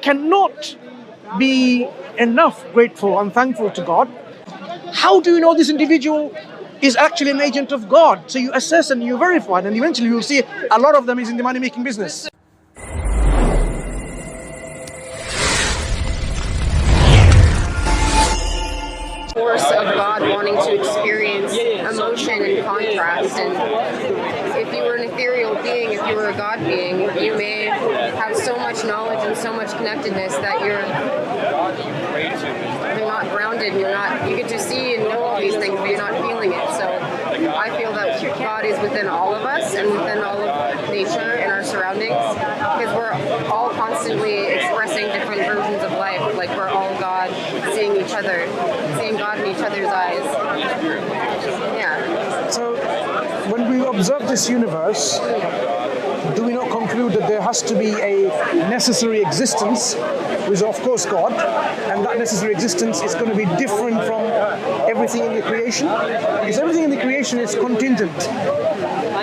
cannot be enough grateful and thankful to God, how do you know this individual is actually an agent of God? So you assess and you verify, and eventually you'll see a lot of them is in the money-making business. Force of God wanting to experience emotion and contrast. And if you were an ethereal being, if you were a God being, you may have so much knowledge and so much connectedness that you're not grounded. You get to see and know all these things, but you're not feeling it. So I feel that God is within all of us and within all of nature and our surroundings, because we're all constantly expressing different versions of life. Like we're all God, seeing each other, seeing God in each other's eyes. Yeah. So when we observe this universe, do we not conclude that there has to be a necessary existence, which is of course God, and that necessary existence is going to be different from everything in the creation? Because everything in the creation is contingent.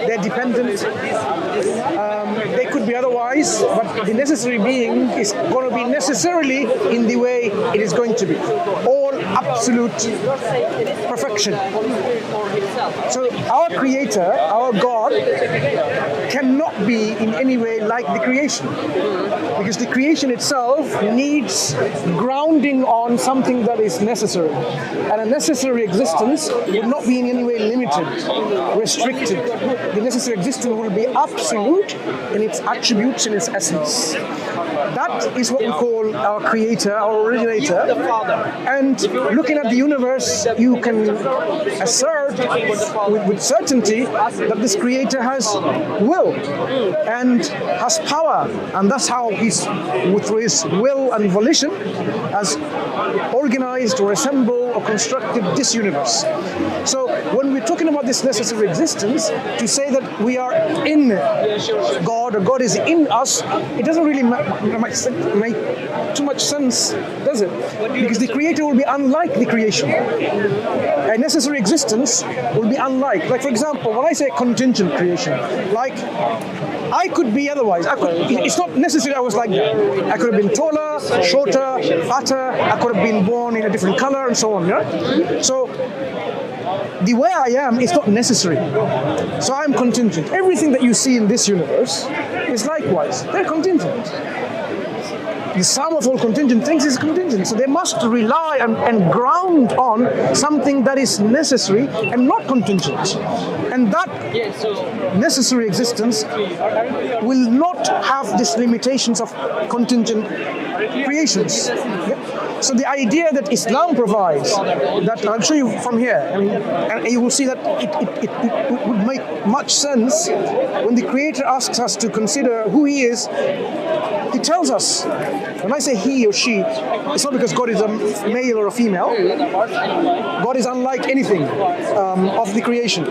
They're dependent. They could be otherwise, but the necessary being is going to be necessarily in the way it is going to be. All absolute perfection. So our Creator, our God, cannot be in any way like the creation, because the creation itself needs grounding on something that is necessary, and a necessary existence would not be in any way limited, restricted. The necessary existence will be absolute in its attributes, in its essence. That is what we call our Creator, our Originator. And looking at the universe, you can assert with certainty that this Creator has will and has power, and that's how he's, through his will and volition, has organized or assembled or constructed this universe. So when we're talking about this necessary existence, to say that we are in God or God is in us, it doesn't really make too much sense, does it? Because the Creator will be unlike the creation. A necessary existence will be unlike. Like for example, when I say contingent creation, like I could be otherwise. It's not necessary I was like that. I could have been taller, shorter, fatter. I could have been born in a different color and so on. Yeah? So the way I am is not necessary. So I'm contingent. Everything that you see in this universe is likewise. They're contingent. The sum of all contingent things is contingent. So they must rely and ground on something that is necessary and not contingent. And that necessary existence will not have these limitations of contingent creations. So the idea that Islam provides, that I'll show you from here, and you will see that it would make much sense when the Creator asks us to consider who He is. He tells us, when I say he or she, it's not because God is a male or a female. God is unlike anything of the creation.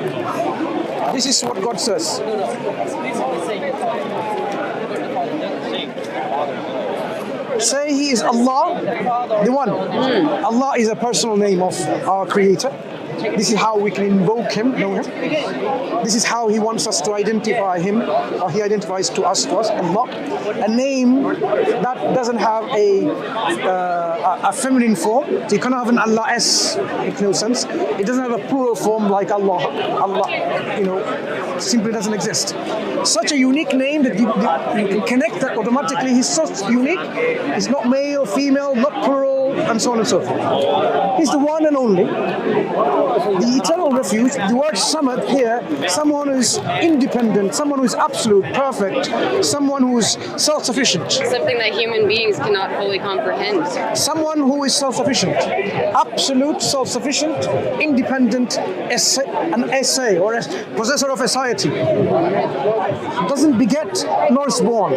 This is what God says. Say He is Allah, the One. Allah is a personal name of our Creator. This is how we can invoke Him, know Him. This is how He wants us to identify Him, or He identifies to us, Allah. A name that doesn't have a feminine form. So you cannot have an Allah-S, makes no sense. It doesn't have a plural form like Allah. Allah, simply doesn't exist. Such a unique name that you can connect that automatically. He's so unique. He's not male, female, not plural, and so on and so forth. He's the one and only. The eternal refuge, the word samad here, someone who is independent, someone who is absolute, perfect, someone who is self-sufficient. Something that human beings cannot fully comprehend. Someone who is self-sufficient, absolute, self-sufficient, independent, an essay or a possessor of a society. Doesn't beget nor is born.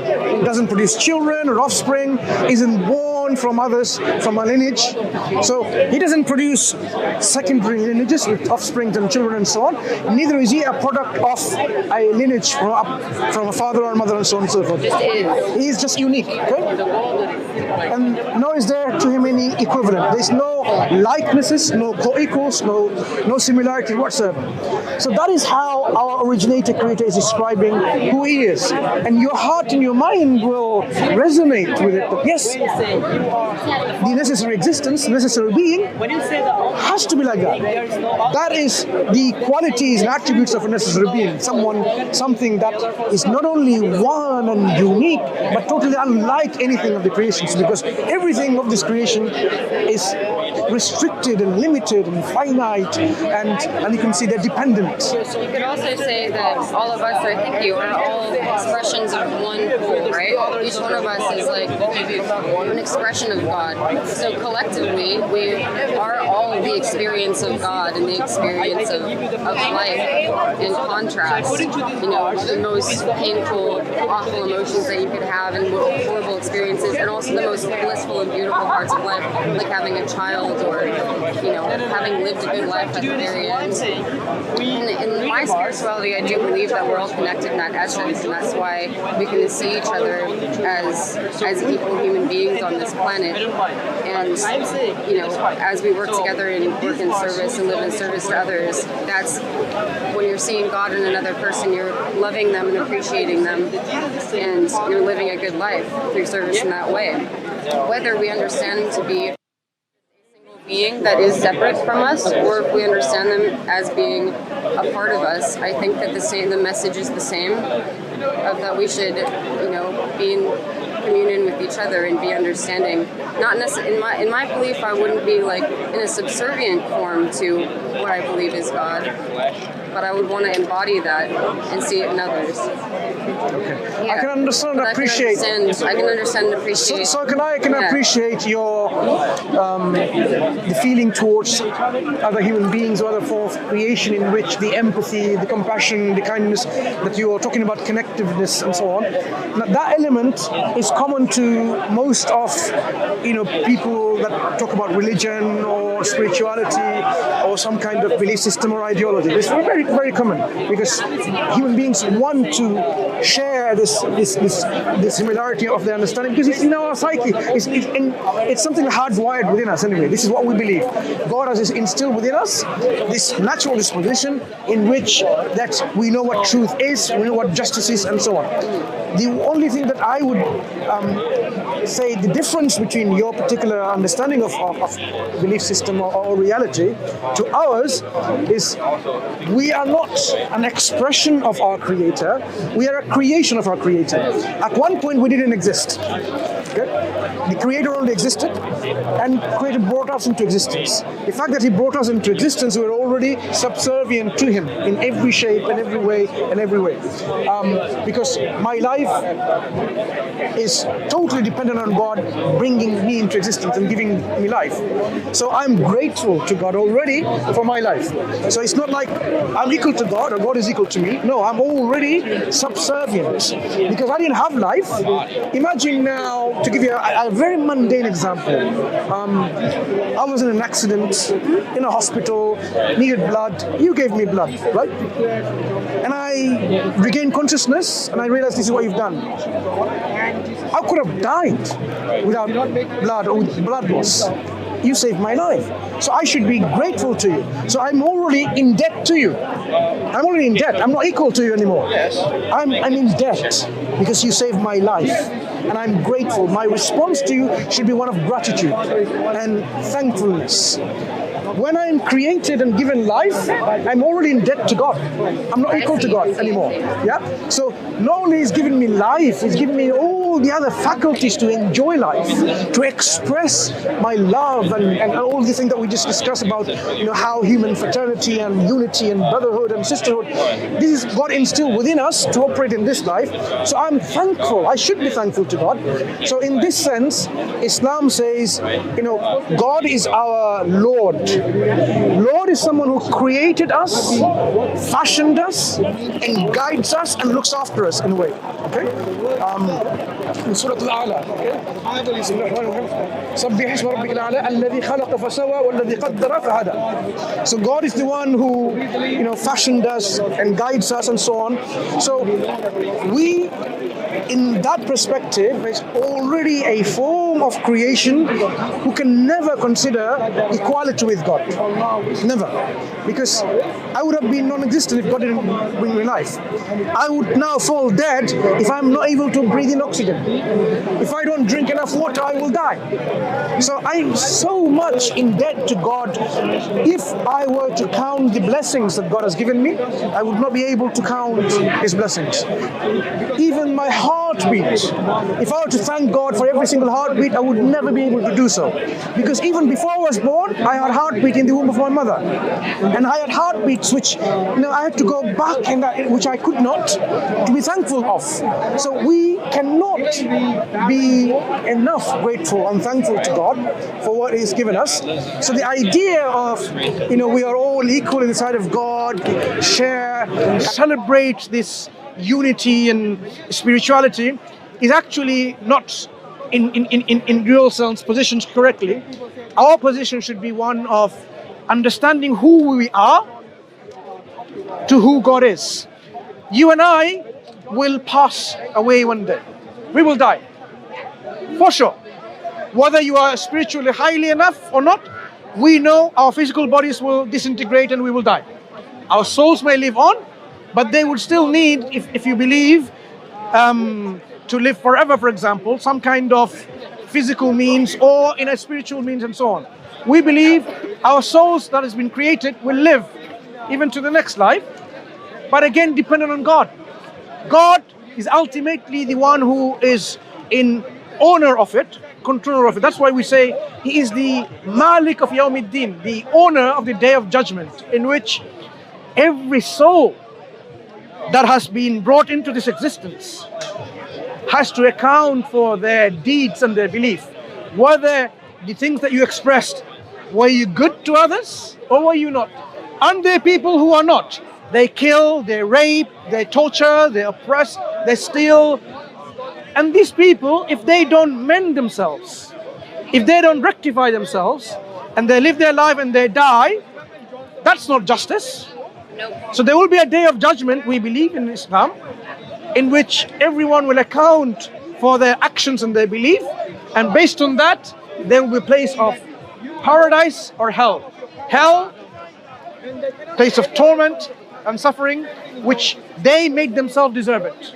Doesn't produce children or offspring, isn't born from others, from a lineage. So he doesn't produce secondary lineages with offspring and children and so on. Neither is he a product of a lineage from a father or mother and so on and so forth. He is just unique. Okay? And nor is there to him any equivalent. There is no likenesses, no co-equals, no similarity whatsoever. So that is how our originator creator is describing who he is. And your heart and your mind will resonate with it. But yes, the necessary existence, necessary being has to be like that. That is the qualities and attributes of a necessary being. Something that is not only one and unique, but totally unlike anything of the creations, because everything of this creation is restricted and limited and finite, and you can see they're dependent. You could also say that all of us, I think you are all expressions of one whole, right? Each one of us is like an expression of God. So collectively, we are all the experience of God and the experience of life in contrast. You know, the most painful, awful emotions that you could have and horrible experiences, and also the most blissful and beautiful parts of life, like having a child or, you know, having lived a good life at the very end. In my spirituality, I do believe that we're all connected in that essence, and that's why we can see each other as equal human beings on this planet. And, you know, as we work together and work in service and live in service to others, that's when you're seeing God in another person, you're loving them and appreciating them, and you're living a good life through service in that way. Whether we understand him to be a single being that is separate from us, or if we understand them as being a part of us, I think that the message is the same, of that we should, you know, be in communion with each other and be understanding. Not necessarily in my belief, I wouldn't be like in a subservient form to what I believe is God, but I would want to embody that and see it in others. Okay. Yeah. I can understand and appreciate. I can understand and appreciate. So can I appreciate your the feeling towards other human beings or other form of creation, in which the empathy, the compassion, the kindness that you are talking about, connectiveness and so on. Now, that element is common to most of, you know, people that talk about religion or spirituality or some kind of belief system or ideology. It's very, very common, because human beings want to share this similarity of their understanding, because it's in our psyche. It's something hardwired within us anyway. This is what we believe. God has instilled within us this natural disposition in which that we know what truth is, we know what justice is, and so on. The only thing that I would say the difference between your particular understanding of belief system or reality to ours is we are not an expression of our creator, we are a creation of our creator. At one point we didn't exist. Okay? The creator only existed, and creator brought us into existence. The fact that he brought us into existence, we were already subservient to him in every shape and every way and every way. Because my life is totally dependent on God bringing me into existence and giving me life. So I'm grateful to God already for my life. So it's not like I'm equal to God or God is equal to me. No, I'm already subservient, because I didn't have life. Imagine now, to give you a very mundane example, I was in an accident in a hospital, needed blood, you gave me blood, right? And I regained consciousness and I realized this is what you've done. I could have died without blood or with blood loss. You saved my life. So I should be grateful to you. So I'm already in debt to you. I'm already in debt. I'm not equal to you anymore. I'm in debt because you saved my life. And I'm grateful. My response to you should be one of gratitude and thankfulness. When I'm created and given life, I'm already in debt to God. I'm not equal to God anymore. Yeah. So not only is giving me life, He's giving me all the other faculties to enjoy life, to express my love and all the things that we just discussed about, you know, how human fraternity and unity and brotherhood and sisterhood. This is God instilled within us to operate in this life. So I'm thankful. I should be thankful to God. So in this sense, Islam says, you know, God is our Lord. Lord is someone who created us, fashioned us, and guides us and looks after us in a way. Okay? In Surah Al-A'la. سبح اسم ربك الأعلى الذي خلق فسوى والذي قدر فهدى. So God is the one who, you know, fashioned us and guides us and so on. So we, in that perspective, is already a form form of creation who can never consider equality with God. Never. Because I would have been non-existent if God didn't bring me life. I would now fall dead if I'm not able to breathe in oxygen. If I don't drink enough water, I will die. So I'm so much in debt to God. If I were to count the blessings that God has given me, I would not be able to count His blessings. Even my heartbeat, if I were to thank God for every single heartbeat, I would never be able to do so. Because even before I was born, I had heartbeat in the womb of my mother. And I had heartbeats which I had to go back and which I could not to be thankful of. So we cannot be enough grateful and thankful to God for what He's given us. So the idea of, we are all equal in the sight of God, share, celebrate this unity and spirituality is actually not in real sense positioned correctly. Our position should be one of understanding who we are to who God is. You and I will pass away one day. We will die. For sure. Whether you are spiritually highly enough or not, we know our physical bodies will disintegrate and we will die. Our souls may live on, but they would still need, if you believe, to live forever, for example, some kind of physical means or in a spiritual means and so on. We believe our souls that has been created will live even to the next life, but again dependent on God. God is ultimately the one who is in owner of it, controller of it. That's why we say He is the Malik of Yawmiddin, the owner of the Day of Judgment, in which every soul that has been brought into this existence has to account for their deeds and their belief. Whether the things that you expressed, were you good to others or were you not? And there are people who are not. They kill, they rape, they torture, they oppress, they steal. And these people, if they don't mend themselves, if they don't rectify themselves, and they live their life and they die, that's not justice. Nope. So there will be a day of judgment, we believe in Islam, in which everyone will account for their actions and their belief, and based on that, there will be a place of paradise or hell. Hell, place of torment and suffering, which they made themselves deserve it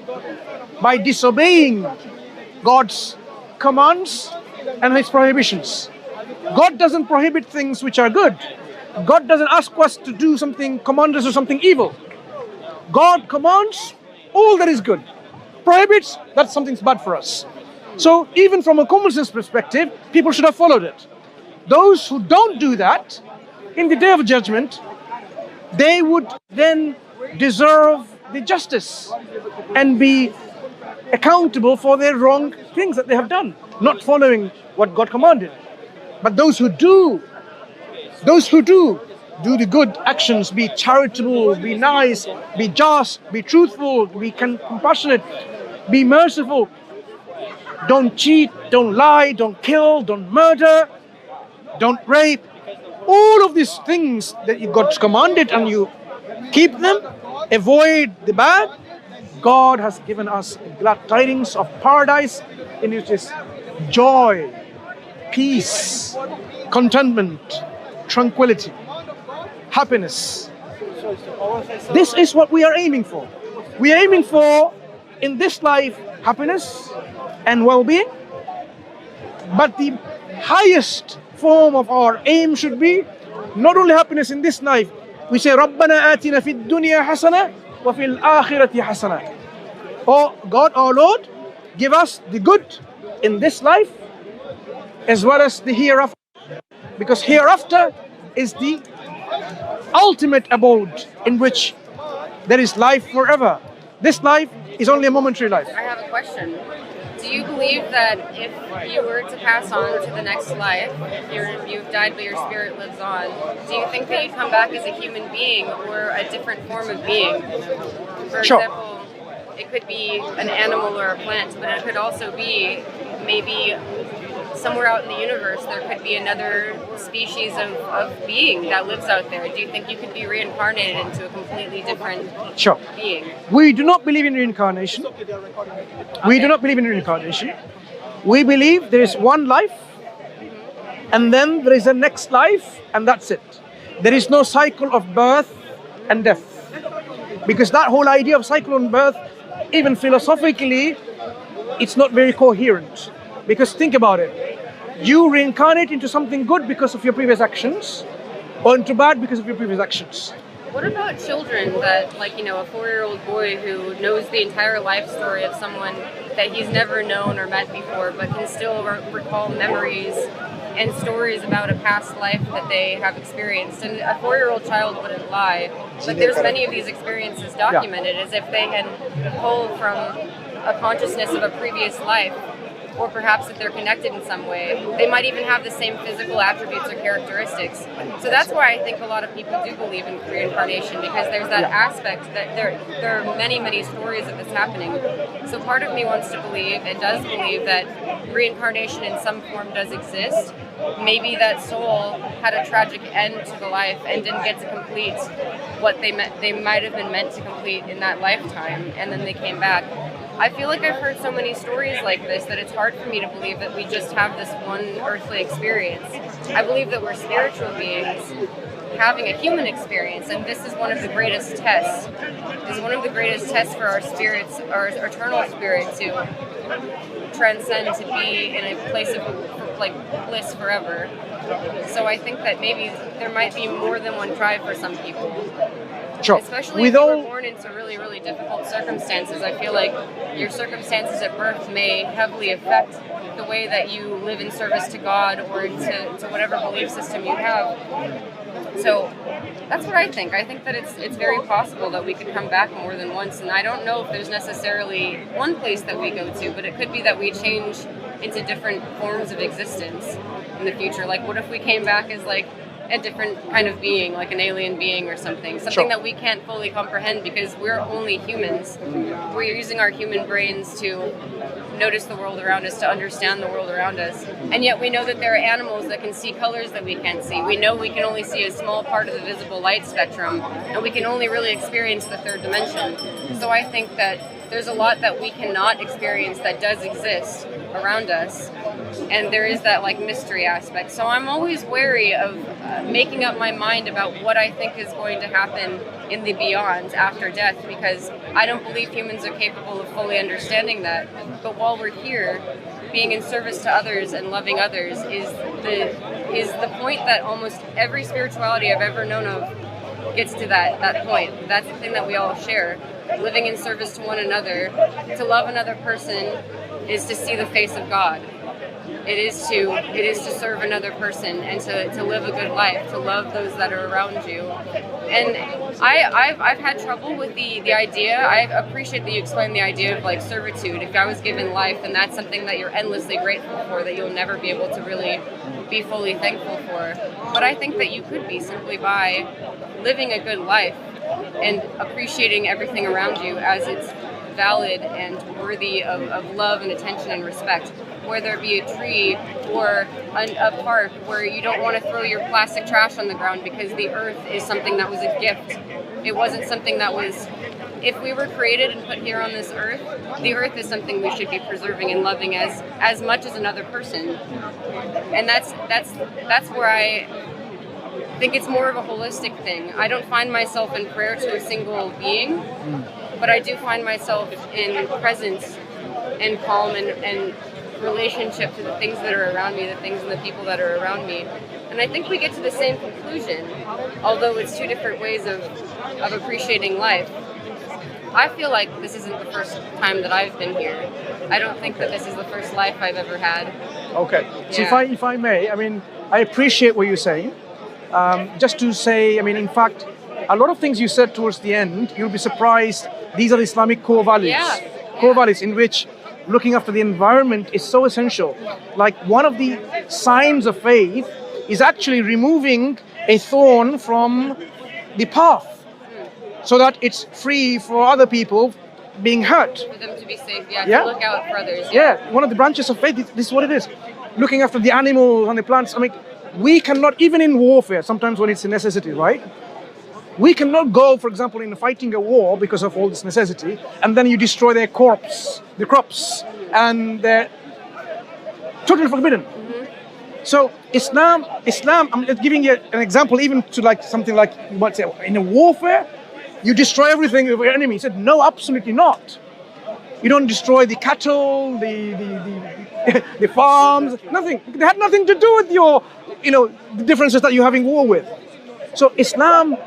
by disobeying God's commands and His prohibitions. God doesn't prohibit things which are good. God doesn't ask us to do something, command us to do something evil. God commands all that is good. Prohibits that something's bad for us. So even from a common sense perspective, people should have followed it. Those who don't do that, in the Day of Judgment, they would then deserve the justice and be accountable for their wrong things that they have done, not following what God commanded. But those who do the good actions, be charitable, be nice, be just, be truthful, be compassionate, be merciful, don't cheat, don't lie, don't kill, don't murder, don't rape. All of these things that God's commanded and you keep them, avoid the bad, God has given us glad tidings of paradise in which is joy, peace, contentment, tranquility, happiness. This is what we are aiming for. We are aiming for, in this life, happiness and well-being. But the highest form of our aim should be not only happiness in this life. We say, رَبَّنَا آتِنَا فِي الدُّنْيَا حَسَنَةً وَفِي الْآخِرَةِ حَسَنَةً. Oh God, our Lord, give us the good in this life as well as the hereafter. Because hereafter is the ultimate abode in which there is life forever. This life is only a momentary life. I have a question. Do you believe that if you were to pass on to the next life, if you've died but your spirit lives on, do you think that you come back as a human being or a different form of being? For example, it could be an animal or a plant, but it could also be maybe somewhere out in the universe there could be another species of being that lives out there. Do you think you could be reincarnated into a completely different being? We do not believe in reincarnation. We do not believe in reincarnation. We believe there is one life, and then there is a next life, and that's it. There is no cycle of birth and death. Because that whole idea of cycle and birth, even philosophically, it's not very coherent. Because think about it. You reincarnate into something good because of your previous actions, or into bad because of your previous actions. What about children that, like, you know, a 4-year-old boy who knows the entire life story of someone that he's never known or met before, but can still recall memories and stories about a past life that they have experienced? And a 4-year-old child wouldn't lie, but there's many of these experiences documented as if they can pull from a consciousness of a previous life, or perhaps if they're connected in some way, they might even have the same physical attributes or characteristics. So that's why I think a lot of people do believe in reincarnation, because there's that aspect that there are many, many stories of this happening. So part of me wants to believe, and does believe, that reincarnation in some form does exist. Maybe that soul had a tragic end to the life and didn't get to complete what they might have been meant to complete in that lifetime, and then they came back. I feel like I've heard so many stories like this that it's hard for me to believe that we just have this one earthly experience. I believe that we're spiritual beings having a human experience, and this is one of the greatest tests. This is one of the greatest tests for our spirits, our eternal spirit, to transcend, to be in a place of like bliss forever. So I think that maybe there might be more than one drive for some people. Sure. Especially if you were born into really, really difficult circumstances. I feel like your circumstances at birth may heavily affect the way that you live in service to God or to whatever belief system you have. So that's what I think. I think that it's very possible that we could come back more than once, and I don't know if there's necessarily one place that we go to, but it could be that we change into different forms of existence in the future. Like, what if we came back as like a different kind of being, like an alien being or something that we can't fully comprehend because we're only humans. We're using our human brains to notice the world around us, to understand the world around us. And yet we know that there are animals that can see colors that we can't see. We know we can only see a small part of the visible light spectrum, and we can only really experience the third dimension. So I think that there's a lot that we cannot experience that does exist around us, and there is that like mystery aspect. So I'm always wary of making up my mind about what I think is going to happen in the beyond after death, because I don't believe humans are capable of fully understanding that. But while we're here, being in service to others and loving others is the point that almost every spirituality I've ever known of gets to that point. That's the thing that we all share. Living in service to one another, to love another person, is to see the face of God. It is to serve another person and to live a good life, to love those that are around you. And I've had trouble with the idea. I appreciate that you explained the idea of like servitude. If I was given life, then that's something that you're endlessly grateful for, that you'll never be able to really be fully thankful for. But I think that you could be simply by living a good life and appreciating everything around you as it's valid and worthy of love and attention and respect. Whether it be a tree or a park where you don't want to throw your plastic trash on the ground because the earth is something that was a gift. It wasn't something that was, if we were created and put here on this earth, the earth is something we should be preserving and loving as much as another person. And that's where I think it's more of a holistic thing. I don't find myself in prayer to a single being, but I do find myself in presence and calm and relationship to the things that are around me, the things and the people that are around me. And I think we get to the same conclusion, although it's two different ways of appreciating life. I feel like this isn't the first time that I've been here. I don't think that this is the first life I've ever had. Okay. Yeah. So if I may, I mean, I appreciate what you're saying. Just to say, I mean, in fact, a lot of things you said towards the end, you'll be surprised. These are the Islamic core values. Core values in which looking after the environment is so essential. Like, one of the signs of faith is actually removing a thorn from the path so that it's free for other people being hurt. For them to be safe, to look out for others. Yeah, one of the branches of faith, this is what it is. Looking after the animals and the plants. I mean, we cannot, even in warfare, sometimes when it's a necessity, right? We cannot go, for example, in fighting a war because of all this necessity, and then you destroy their crops, and totally forbidden. So Islam, I'm giving you an example, even to like something like you might say in a warfare, you destroy everything of your enemy. He said, no, absolutely not. You don't destroy the cattle, the farms, nothing. They had nothing to do with your, the differences that you're having war with. So Islam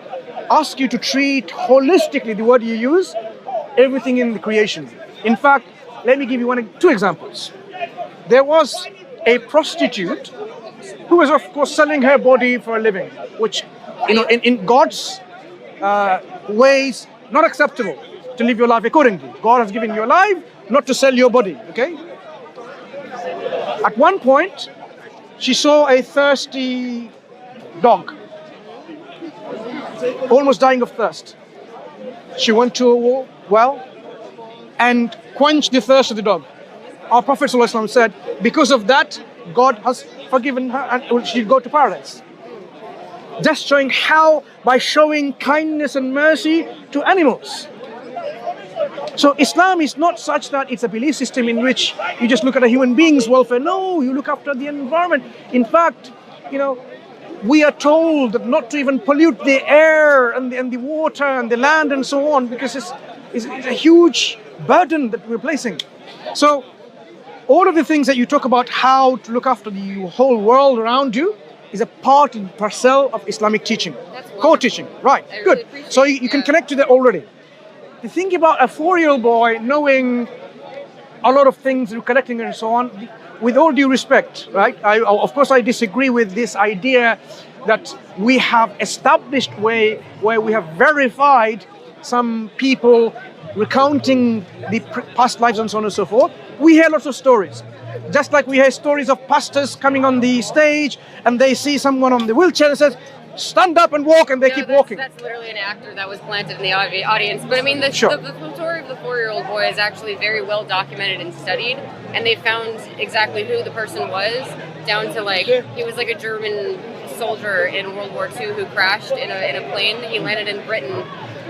asks you to treat holistically, the word you use, everything in the creation. In fact, let me give you two examples. There was a prostitute who was, of course, selling her body for a living, which, in God's ways, not acceptable to live your life accordingly. God has given you a life, not to sell your body, okay? At one point, she saw a thirsty dog, almost dying of thirst. She went to a well and quenched the thirst of the dog. Our Prophet ﷺ said, because of that, God has forgiven her and she'll go to paradise. Just showing how, by showing kindness and mercy to animals. So Islam is not such that it's a belief system in which you just look at a human being's welfare. No, you look after the environment. In fact, we are told not to even pollute the air and the water and the land and so on, because it's a huge burden that we're placing. So all of the things that you talk about, how to look after the whole world around you, is a part and parcel of Islamic teaching. Core teaching, right, good. So you can connect to that already. The thing about a 4-year-old boy knowing a lot of things, recollecting and so on, with all due respect, right? Of course, I disagree with this idea that we have established way where we have verified some people recounting the past lives and so on and so forth. We hear lots of stories. Just like we hear stories of pastors coming on the stage and they see someone on the wheelchair and says, stand up and walk, and they keep walking. That's literally an actor that was planted in the audience. But I mean, the story of the 4-year-old boy is actually very well documented and studied, and they found exactly who the person was, down to he was like a German soldier in World War II who crashed in a plane. He landed in Britain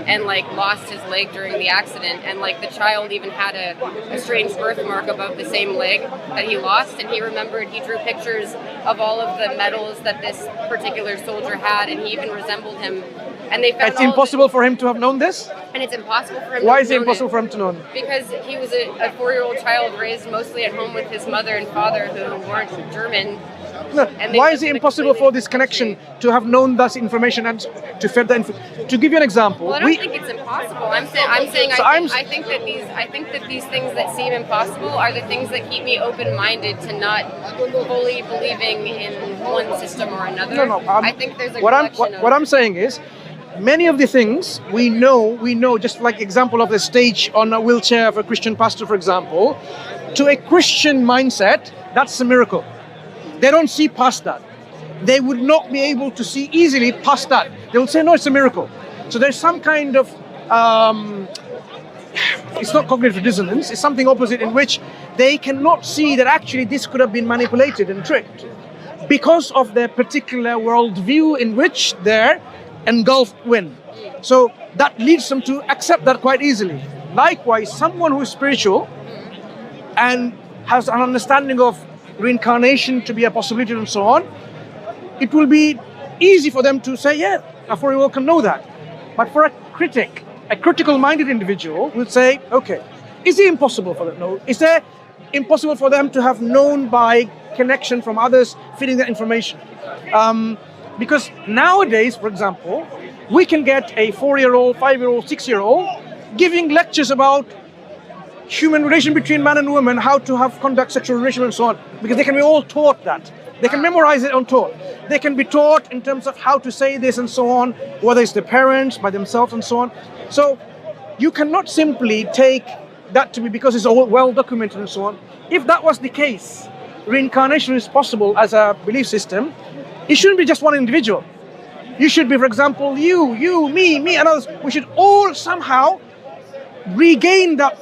and lost his leg during the accident, and the child even had a strange birthmark above the same leg that he lost, and he drew pictures of all of the medals that this particular soldier had, and he even resembled him. And they found it's impossible for him to have known this? And it's impossible for him Why is it impossible for him to know? Because he was a 4-year-old child raised mostly at home with his mother and father who weren't German. No. Why is it impossible for this connection to have known that information and to fed that information? To give you an example, well, I don't think it's impossible. I think that these things that seem impossible are the things that keep me open-minded to not fully believing in one system or another. I think there's a what I'm saying is, many of the things we know, just like example of the stage on a wheelchair of a Christian pastor, for example, to a Christian mindset, that's a miracle. They don't see past that. They would not be able to see easily past that. They will say, no, it's a miracle. So there's some kind of, it's not cognitive dissonance, it's something opposite, in which they cannot see that actually this could have been manipulated and tricked because of their particular worldview in which they're engulfed in. So that leads them to accept that quite easily. Likewise, someone who is spiritual and has an understanding of reincarnation to be a possibility and so on, it will be easy for them to say, yeah, a 4-year-old can know that. But for a critical-minded individual will say, okay, is it impossible for them? No. Is it impossible for them to have known by connection from others feeding that information? Because nowadays, for example, we can get a 4-year-old, 5-year-old, 6-year-old giving lectures about human relation between man and woman, how to have conduct sexual relation and so on, because they can be all taught that. They can memorize it on taught. They can be taught in terms of how to say this and so on, whether it's the parents, by themselves and so on. So you cannot simply take that to be because it's all well documented and so on. If that was the case, reincarnation is possible as a belief system, it shouldn't be just one individual. You should be, for example, you, me and others. We should all somehow regain that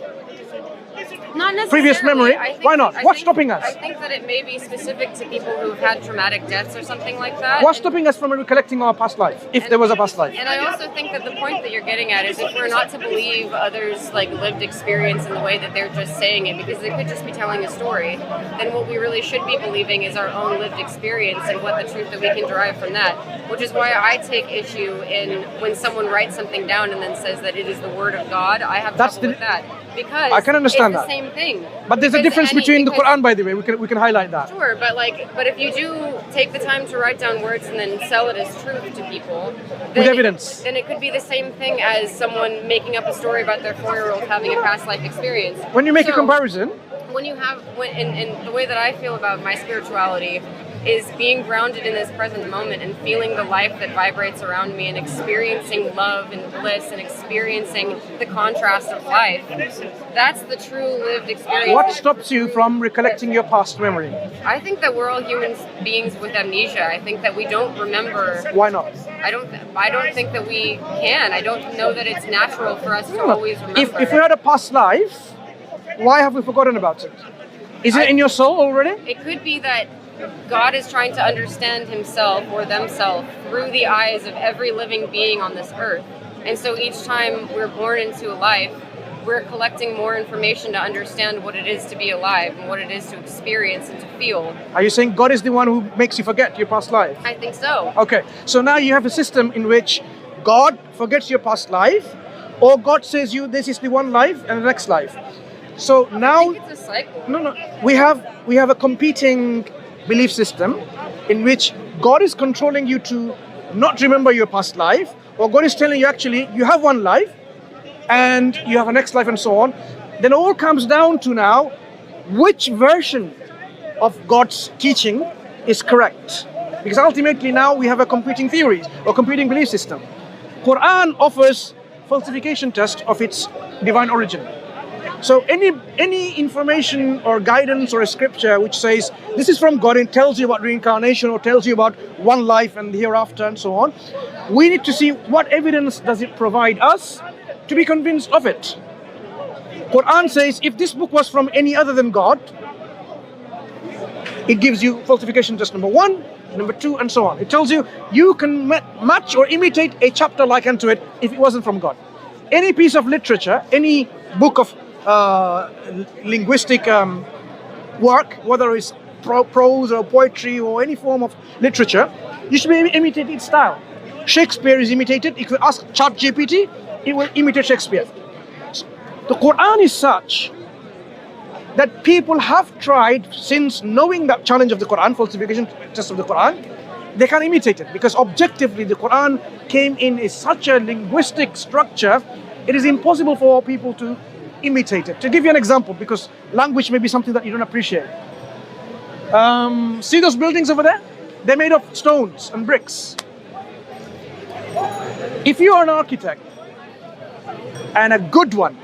Not necessarily. previous memory? Why not? What's stopping us? I think that it may be specific to people who've had traumatic deaths or something like that. What's stopping us from recollecting our past life, if there was a past life? And I also think that the point that you're getting at is if we're not to believe others' like lived experience in the way that they're just saying it, because they could just be telling a story, then what we really should be believing is our own lived experience and what the truth that we can derive from that. Which is why I take issue in when someone writes something down and then says that it is the word of God. I have trouble with that. Because I can understand it's that. the same thing. But there's a difference between the Quran, by the way. We can highlight that. Sure, but if you do take the time to write down words and then sell it as truth to people, with evidence, then it could be the same thing as someone making up a story about their 4-year-old having a past life experience. When you make a comparison, in the way that I feel about my spirituality is being grounded in this present moment and feeling the life that vibrates around me and experiencing love and bliss and experiencing the contrast of life. That's the true lived experience. What stops you from recollecting your past memory? I think that we're all human beings with amnesia. I think that we don't remember. Why not? I don't think that we can. I don't know that it's natural for us to always remember. If we had a past life, why have we forgotten about it? Is it in your soul already? It could be that God is trying to understand himself or themselves through the eyes of every living being on this earth. And so each time we're born into a life, we're collecting more information to understand what it is to be alive and what it is to experience and to feel. Are you saying God is the one who makes you forget your past life? I think so. Okay, so now you have a system in which God forgets your past life, or God says you this is the one life and the next life. So now, I think it's a cycle. No, we have a competing belief system in which God is controlling you to not remember your past life, or God is telling you actually you have one life and you have a next life and so on. Then all comes down to now which version of God's teaching is correct, because ultimately now we have a competing theories or competing belief system. Quran offers falsification test of its divine origin. So any information or guidance or a scripture which says this is from God and tells you about reincarnation or tells you about one life and the hereafter and so on, we need to see what evidence does it provide us to be convinced of it. Quran says if this book was from any other than God, it gives you falsification test number 1, number 2, and so on. It tells you you can match or imitate a chapter like unto it if it wasn't from God. Any piece of literature, any book of linguistic work, whether it's prose or poetry or any form of literature, you should be imitate its style. Shakespeare is imitated. If you ask ChatGPT, it will imitate Shakespeare. The Quran is such that people have tried, since knowing that challenge of the Quran, falsification test of the Quran, they can imitate it, because objectively the Quran came in such a linguistic structure, it is impossible for people to imitate it. To give you an example, because language may be something that you don't appreciate. See those buildings over there? They're made of stones and bricks. If you are an architect, and a good one,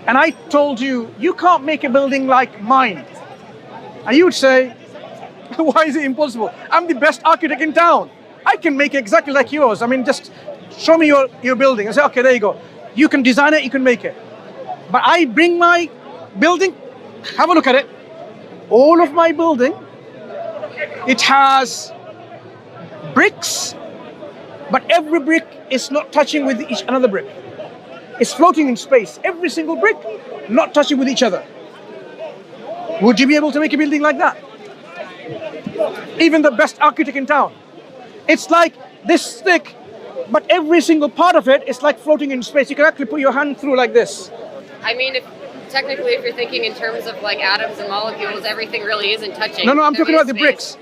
and I told you, you can't make a building like mine, and you would say, why is it impossible? I'm the best architect in town. I can make it exactly like yours. I mean, just show me your building. I say, okay, there you go. You can design it, you can make it. But I bring my building, have a look at it. All of my building, it has bricks, but every brick is not touching with each another brick. It's floating in space. Every single brick not touching with each other. Would you be able to make a building like that? Even the best architect in town. It's like this thick, but every single part of it is like floating in space. You can actually put your hand through like this. I mean, technically, if you're thinking in terms of like atoms and molecules, everything really isn't touching. No, I'm talking about the bricks.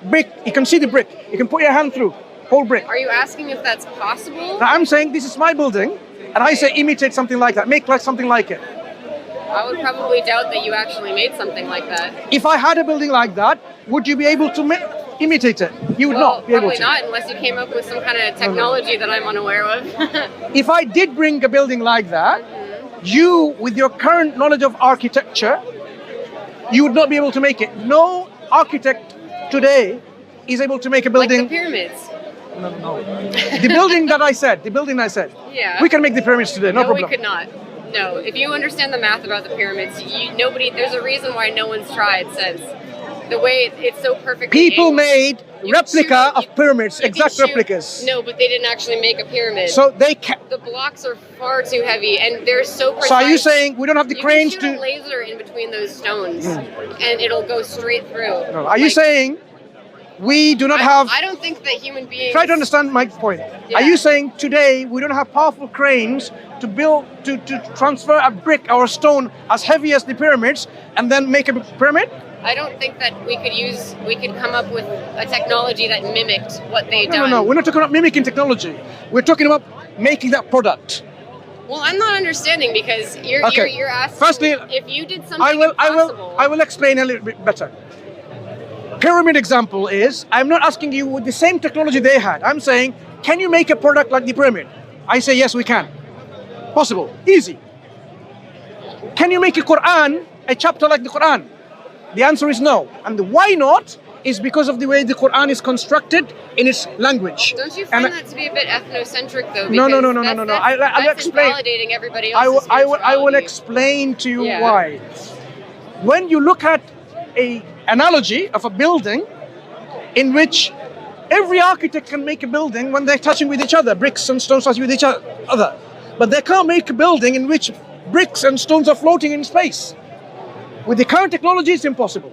Brick, you can see the brick. You can put your hand through, whole brick. Are you asking if that's possible? Now I'm saying this is my building, and I say imitate something like that, make like something like it. I would probably doubt that you actually made something like that. If I had a building like that, would you be able to imitate it? You would not be able to. Probably not, unless you came up with some kind of technology that I'm unaware of. If I did bring a building like that, you, with your current knowledge of architecture, you would not be able to make it. No architect today is able to make a building. Like the pyramids. No. The building I said. Yeah. We can make the pyramids today, no problem. We could not. No, if you understand the math about the pyramids, there's a reason why no one's tried since. The way it's so perfect. People made replica of pyramids, exact replicas. No, but they didn't actually make a pyramid. So the blocks are far too heavy, and they're so precise. So are you saying we don't have the cranes to? You can shoot a laser in between those stones, and it'll go straight through. No, are you saying we do not have? I don't think that human beings. Try to understand my point. Yeah. Are you saying today we don't have powerful cranes to build to transfer a brick or a stone as heavy as the pyramids and then make a pyramid? I don't think that we could come up with a technology that mimicked what they done. No, we're not talking about mimicking technology. We're talking about making that product. Well, I'm not understanding because you're asking. Firstly, if you did something impossible. I will explain a little bit better. Pyramid example is, I'm not asking you with the same technology they had. I'm saying, can you make a product like the pyramid? I say yes, we can. Possible, easy. Can you make a chapter like the Quran? The answer is no. And why not is because of the way the Quran is constructed in its language. Don't you find that to be a bit ethnocentric though? No. I'll explain. Validating everybody else's I will explain to you why. When you look at an analogy of a building in which every architect can make a building when they're touching with each other, bricks and stones touching with each other. But they can't make a building in which bricks and stones are floating in space. With the current technology, it's impossible.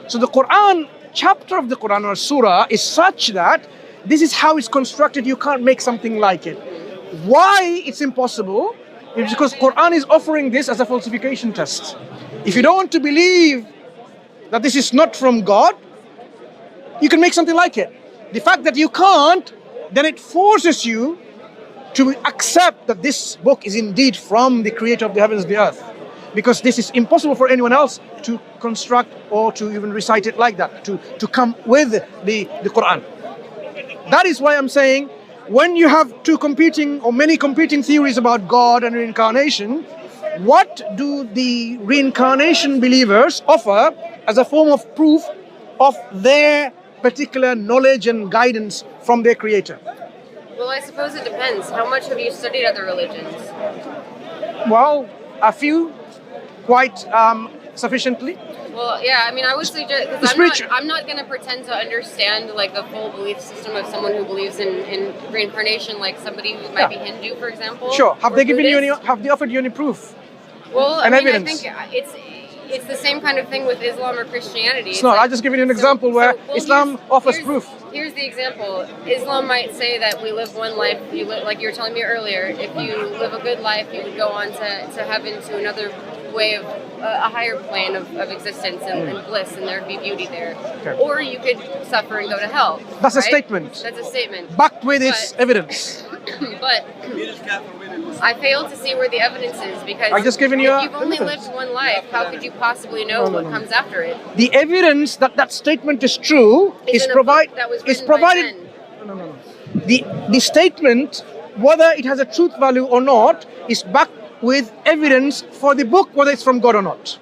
So the Quran, chapter of the Quran or surah is such that this is how it's constructed. You can't make something like it. Why it's impossible is because Quran is offering this as a falsification test. If you don't want to believe that this is not from God, you can make something like it. The fact that you can't, then it forces you to accept that this book is indeed from the creator of the heavens and the earth. Because this is impossible for anyone else to construct or to even recite it like that, to come with the Quran. That is why I'm saying, when you have many competing theories about God and reincarnation, what do the reincarnation believers offer as a form of proof of their particular knowledge and guidance from their creator? Well, I suppose it depends. How much have you studied other religions? Well, a few. Quite sufficiently. Well, yeah, I mean, I would suggest, because I'm not going to pretend to understand like the full belief system of someone who believes in reincarnation, like somebody who might be Hindu, for example. Sure. Have they offered you any proof? Well, evidence? I think it's the same kind of thing with Islam or Christianity. It's not. I just given you an example where Islam offers proof. Here's the example. Islam might say that we live one life. Like you were telling me earlier, if you live a good life, you would go on to heaven, to another way of a higher plane of existence and bliss, and there'd be beauty there. Okay. Or you could suffer and go to hell. That's right? A statement. That's a statement. Backed with its evidence. But I fail to see where the evidence is, because if you've only lived one life, how could you possibly know what comes after it? The evidence that statement is true is provided. No. The statement, whether it has a truth value or not, is backed with evidence for the book, whether it's from God or not.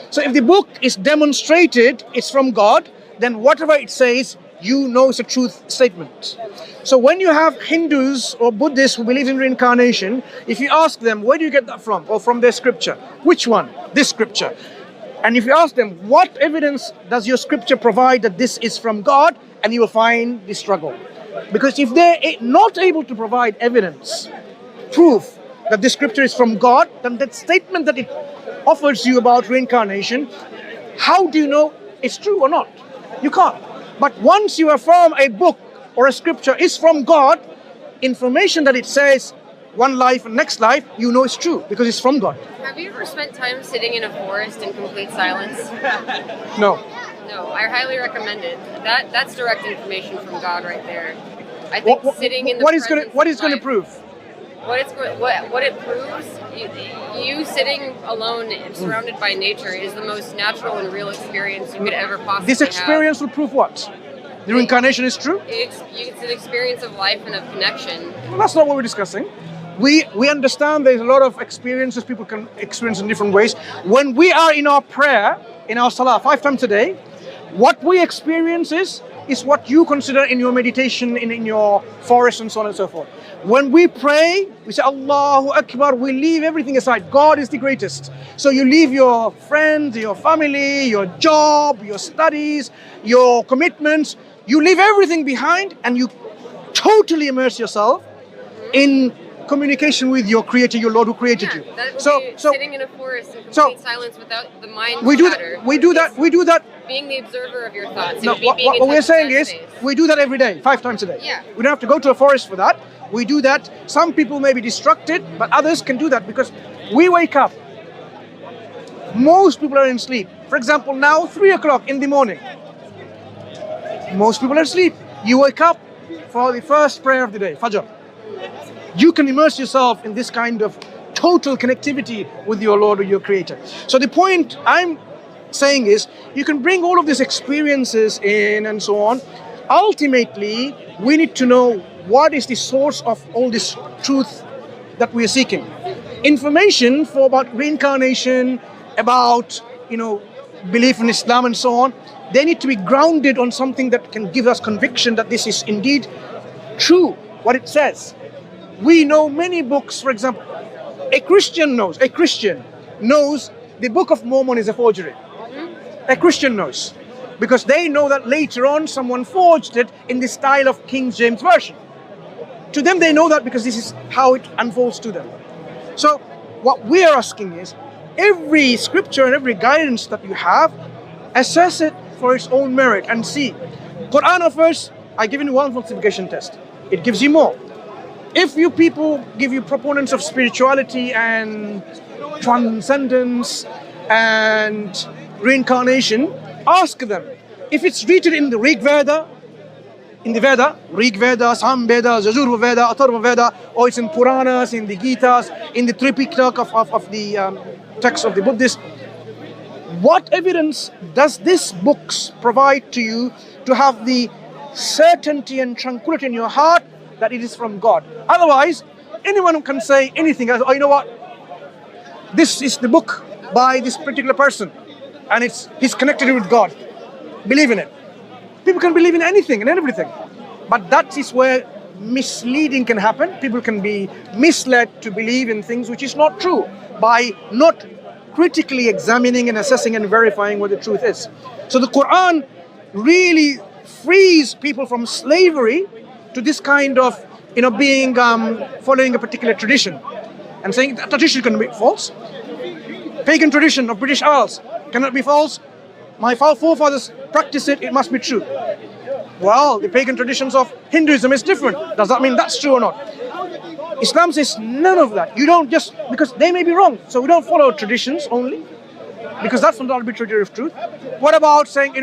So if the book is demonstrated it's from God, then whatever it says, you know it's a truth statement. So when you have Hindus or Buddhists who believe in reincarnation, if you ask them, where do you get that from? Or from their scripture. Which one? This scripture. And if you ask them, what evidence does your scripture provide that this is from God? And you will find the struggle. Because if they're not able to provide evidence, proof, that this scripture is from God, then that statement that it offers you about reincarnation, how do you know it's true or not? You can't. But once you affirm a book or a scripture is from God, information that it says one life and next life, you know it's true because it's from God. Have you ever spent time sitting in a forest in complete silence? No. No, I highly recommend it. That's direct information from God right there. I think sitting in the what is going to prove? What it proves, you sitting alone, surrounded by nature, is the most natural and real experience you could ever possibly have. This experience will prove what? The reincarnation is true? It's an experience of life and of connection. Well, that's not what we're discussing. We understand there's a lot of experiences people can experience in different ways. When we are in our prayer, in our salah, 5 times a day, what we experience is is what you consider in your meditation, in your forest and so on and so forth. When we pray, we say Allahu Akbar, we leave everything aside. God is the greatest. So you leave your friends, your family, your job, your studies, your commitments. You leave everything behind and you totally immerse yourself in communication with your creator, your Lord who created you. That would be sitting in a forest in complete silence without the mind we do chatter. that. We do that. Being the observer of your thoughts. No, what we're saying is we do that every day, 5 times a day. Yeah. We don't have to go to a forest for that. We do that. Some people may be distracted, but others can do that because we wake up. Most people are in sleep. For example, now 3 o'clock in the morning. Most people are asleep. You wake up for the first prayer of the day, Fajr. You can immerse yourself in this kind of total connectivity with your Lord or your Creator. So the point I'm saying is, you can bring all of these experiences in and so on. Ultimately, we need to know what is the source of all this truth that we are seeking. Information for about reincarnation, about belief in Islam and so on, they need to be grounded on something that can give us conviction that this is indeed true, what it says. We know many books, for example, a Christian knows the Book of Mormon is a forgery. A Christian knows, because they know that later on someone forged it in the style of King James Version. To them, they know that because this is how it unfolds to them. So what we are asking is, every scripture and every guidance that you have, assess it for its own merit and see. Quran offers, I give you one falsification test. It gives you more. If you people give you proponents of spirituality and transcendence and reincarnation, ask them. If it's written in the Rig Veda, Rig Veda, Sam Veda, Yajur Veda, Atharva Veda, or it's in Puranas, in the Gitas, in the Tripitaka of the text of the Buddhists, what evidence does this books provide to you to have the certainty and tranquility in your heart that it is from God? Otherwise, anyone can say anything. Oh, you know what? This is the book by this particular person, and he's connected with God. Believe in it. People can believe in anything and everything, but that is where misleading can happen. People can be misled to believe in things which is not true by not critically examining and assessing and verifying what the truth is. So the Quran really frees people from slavery to this kind of being following a particular tradition and saying that tradition can be false. Pagan tradition of British Isles cannot be false. My forefathers practiced it, it must be true. Well, the pagan traditions of Hinduism is different. Does that mean that's true or not? Islam says none of that. You don't just, because they may be wrong. So we don't follow traditions only, because that's not arbitrary of truth. What about saying,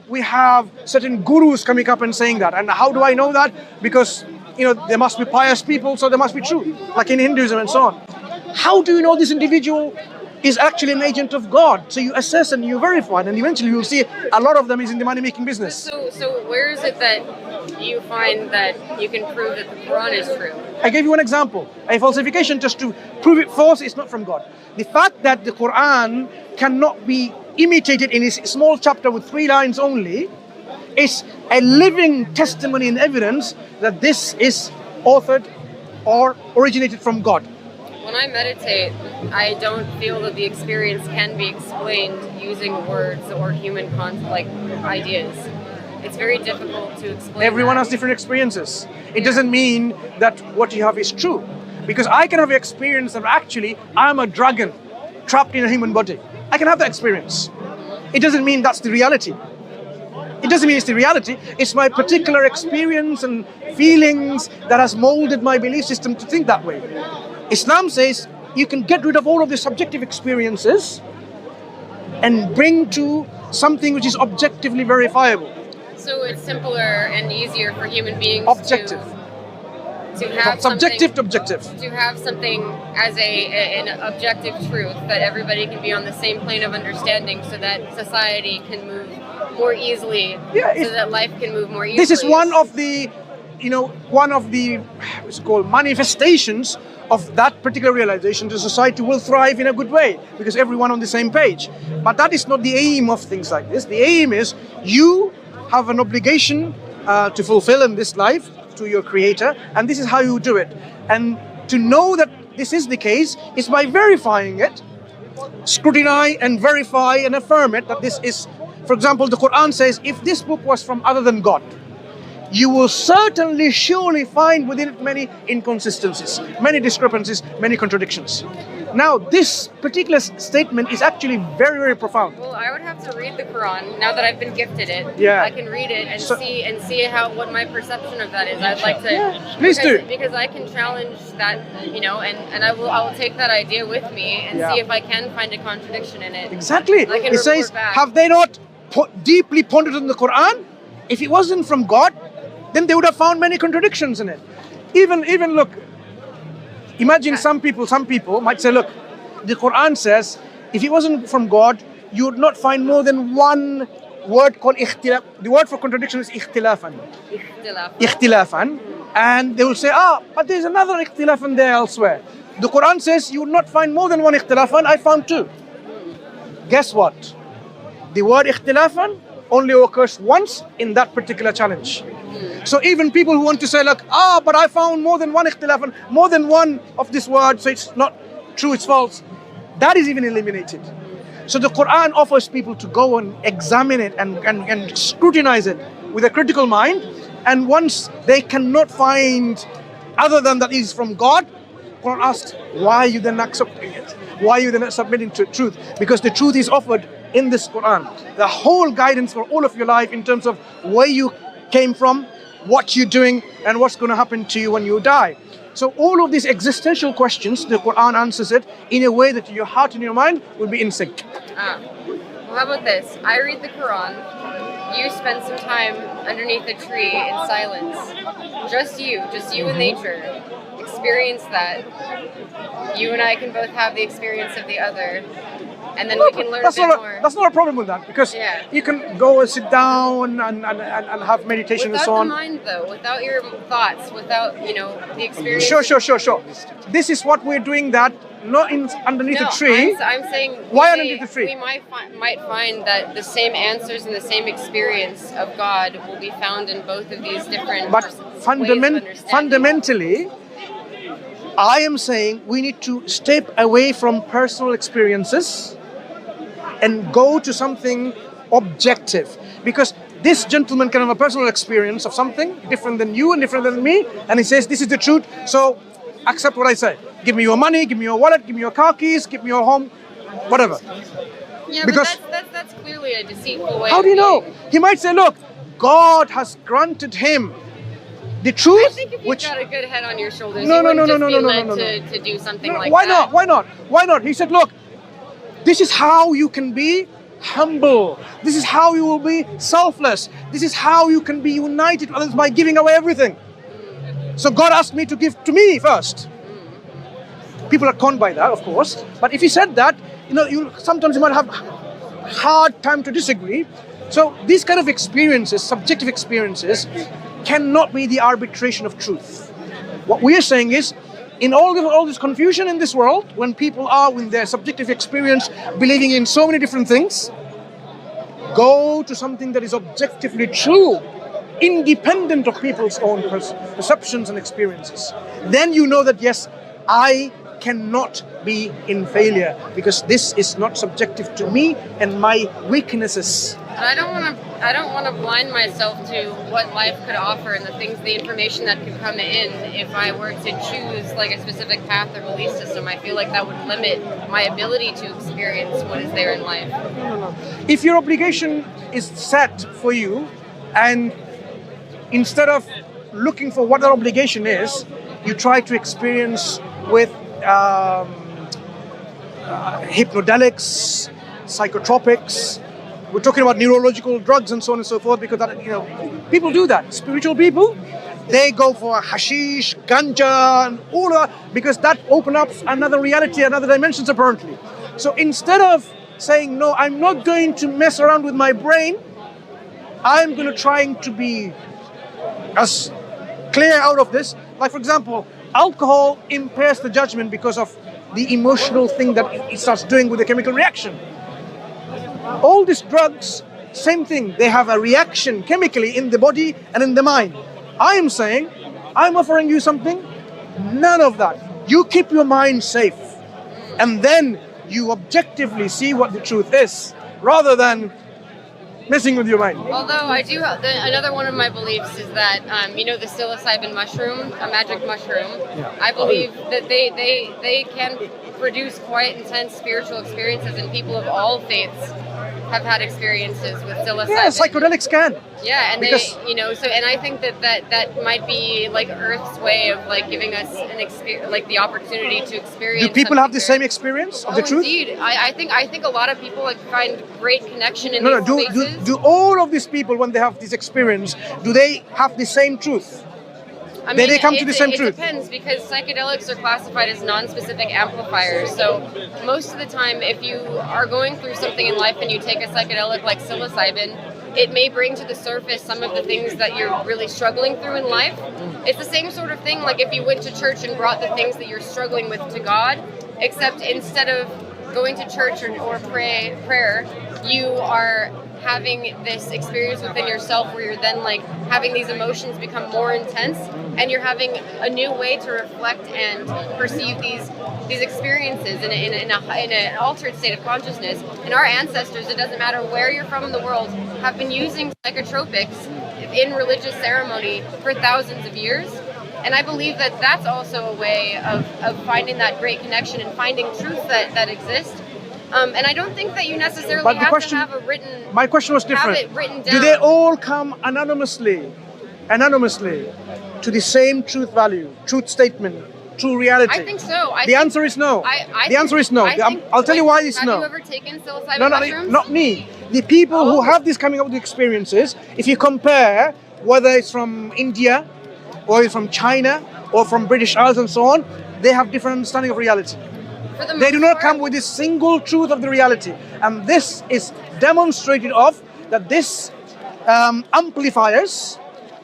we have certain gurus coming up and saying that. And how do I know that? Because, there must be pious people, so they must be true, like in Hinduism and so on. How do you know this individual is actually an agent of God? So you assess and you verify, and eventually you'll see a lot of them is in the money-making business. So where is it that you find that you can prove that the Quran is true? I gave you one example. A falsification just to prove it false is not from God. The fact that the Quran cannot be imitated in a small chapter with 3 lines only is a living testimony and evidence that this is authored or originated from God. When I meditate, I don't feel that the experience can be explained using words or human ideas. It's very difficult to explain. Everyone has different experiences. It doesn't mean that what you have is true. Because I can have an experience that actually I'm a dragon trapped in a human body. I can have that experience. It doesn't mean that's the reality. It doesn't mean it's the reality. It's my particular experience and feelings that has molded my belief system to think that way. Islam says you can get rid of all of the subjective experiences and bring to something which is objectively verifiable. So it's simpler and easier for human beings to have subjective to objective. To have something as an objective truth that everybody can be on the same plane of understanding, so that society can move more easily, so that life can move more easily. This is one of the what's it called, manifestations of that particular realization. The society will thrive in a good way because everyone on the same page. But that is not the aim of things like this. The aim is you have an obligation to fulfill in this life to your Creator, and this is how you do it. And to know that this is the case is by verifying it, scrutinize and verify and affirm it, that this is, for example, the Quran says, if this book was from other than God, you will certainly, surely find within it many inconsistencies, many discrepancies, many contradictions. Now, this particular statement is actually very, very profound. Well, I would have to read the Quran now that I've been gifted it. Yeah. I can read it and see how what my perception of that is. I'd like to. Yeah, please do. Because I can challenge that, and I will take that idea with me and see if I can find a contradiction in it. Exactly. It says, back. have they not deeply pondered in the Quran? If it wasn't from God, then they would have found many contradictions in it. Even look, imagine some people might say, look, the Quran says, if it wasn't from God, you would not find more than one word called ikhtilaf. The word for contradiction is ikhtilafan. Ikhtilafan. And they will say, but there's another ikhtilafan there elsewhere. The Quran says you would not find more than one ikhtilafan. I found two. Guess what? The word ikhtilafan only occurs once in that particular challenge. So even people who want to say, look, but I found more than one ikhtilafan, more than one of this word, so it's not true, it's false. That is even eliminated. So the Quran offers people to go and examine it and scrutinize it with a critical mind. And once they cannot find other than that is from God, Quran asks, why are you then accepting it? Why are you then not submitting to truth? Because the truth is offered in this Quran. The whole guidance for all of your life in terms of where you came from, what you're doing, and what's going to happen to you when you die. So all of these existential questions, the Quran answers it in a way that your heart and your mind will be in sync. Well, how about this? I read the Quran. You spend some time underneath a tree in silence. Just you and nature. Experience that. You and I can both have the experience of the other. And then we can learn a bit more. That's not a problem with that, because you can go and sit down and have meditation without and so on. Without the mind, though, without your thoughts, without the experience. Sure. This is what we're doing, that not underneath a tree. I'm saying why underneath the tree? We might find that the same answers and the same experience of God will be found in both of these different. But ways of fundamentally, I am saying we need to step away from personal experiences and go to something objective. Because this gentleman can have a personal experience of something different than you and different than me, and he says, this is the truth, so accept what I say. Give me your money, give me your wallet, give me your car keys, give me your home, whatever. Yeah, because but that's clearly a deceitful way. How do you know? He might say, look, God has granted him the truth. I think if you've got a good head on your shoulders, No, you wouldn't no, just no, be no, led to do something like why that. Why not? He said, look, this is how you can be humble. This is how you will be selfless. This is how you can be united with others by giving away everything. So God asked me to give to me first. People are conned by that, of course. But if he said that, sometimes you might have hard time to disagree. So these kind of experiences, subjective experiences, cannot be the arbitration of truth. What we are saying is, in all this confusion in this world, when people are with their subjective experience believing in so many different things, go to something that is objectively true, independent of people's own perceptions and experiences. Then you know that, yes, I cannot be in failure, because this is not subjective to me and my weaknesses. But I don't want to blind myself to what life could offer and the information that could come in if I were to choose like a specific path or belief system. I feel like that would limit my ability to experience what is there in life. No. If your obligation is set for you, and instead of looking for what that obligation is, you try to experience with hypnodelics, psychotropics. We're talking about neurological drugs and so on and so forth, because people do that. Spiritual people, they go for hashish, ganja, and all that, because that opens up another reality, another dimensions apparently. So instead of saying, no, I'm not going to mess around with my brain, I'm going to try to be as clear out of this. Like, for example, alcohol impairs the judgment because of the emotional thing that it starts doing with the chemical reaction. All these drugs same thing. They have a reaction chemically in the body and in the mind. I am saying, I'm offering you something, none of that. You keep your mind safe. And then you objectively see what the truth is, rather than messing with your mind. Although I do, another one of my beliefs is that, the psilocybin mushroom, a magic mushroom, I believe that they can produce quite intense spiritual experiences, and people of all faiths have had experiences with psilocybin. Yeah, psychedelics can. Yeah, and Because- and I think that might be like Earth's way of like giving us an experience, like the opportunity to experience. Do people have the something same experience of Oh, the truth? indeed. I think a lot of people like find great connection in No, these do spaces. do all of these people, when they have this experience, do they have the same truth? I They come to the same it truth. depends, because psychedelics are classified as non-specific amplifiers. So most of the time, if you are going through something in life and you take a psychedelic like psilocybin, it may bring to the surface some of the things that you're really struggling through in life. It's the same sort of thing like if you went to church and brought the things that you're struggling with to God, except instead of going to church or prayer, you are having this experience within yourself where you're then like having these emotions become more intense, and you're having a new way to reflect and perceive these experiences in an altered state of consciousness. And our ancestors, it doesn't matter where you're from in the world, have been using psychotropics in religious ceremony for thousands of years. And I believe that that's also a way of finding that great connection and finding truth that exists. And I don't think that you necessarily But the have question- to have a written. My question was different. Have it written Do they down. all come anonymously to the same truth value, truth statement, true reality? I think so. The answer is no. The answer is no. I'll tell you why it's no. Have you ever taken psilocybin No, mushrooms? not me. The people who have this coming up with experiences, if you compare whether it's from India or it's from China or from British Isles and so on, they have different understanding of reality. For the They do most not part, come with this single truth of the reality. And this is demonstrated that this amplifiers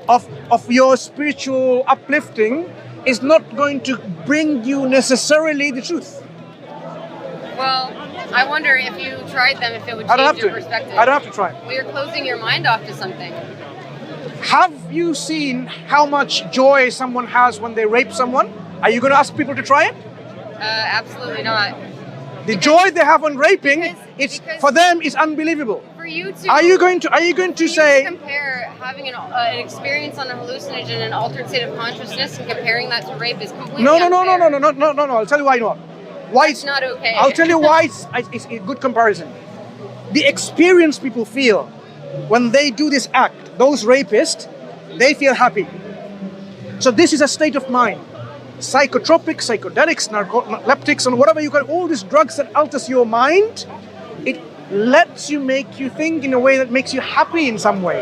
of your spiritual uplifting is not going to bring you necessarily the truth. Well, I wonder if you tried them, if it would I don't have change your to. perspective. I don't have to try. Well, you're closing your mind off to something. Have you seen how much joy someone has when they rape someone? Are you going to ask people to try it? Absolutely not. The joy they have on raping, Because for them is unbelievable. For you to. Are you going to for you say? to compare having an experience on a hallucinogen, an altered state of consciousness, and comparing that to rape is completely No. unfair. I'll tell you why not. Why It's not okay. I'll tell you why it's a good comparison. The experience people feel when they do this act, those rapists, they feel happy. So this is a state of mind. Psychotropics, psychedelics, narcoleptics, and whatever you call all these drugs that alters your mind, it lets you make you think in a way that makes you happy in some way.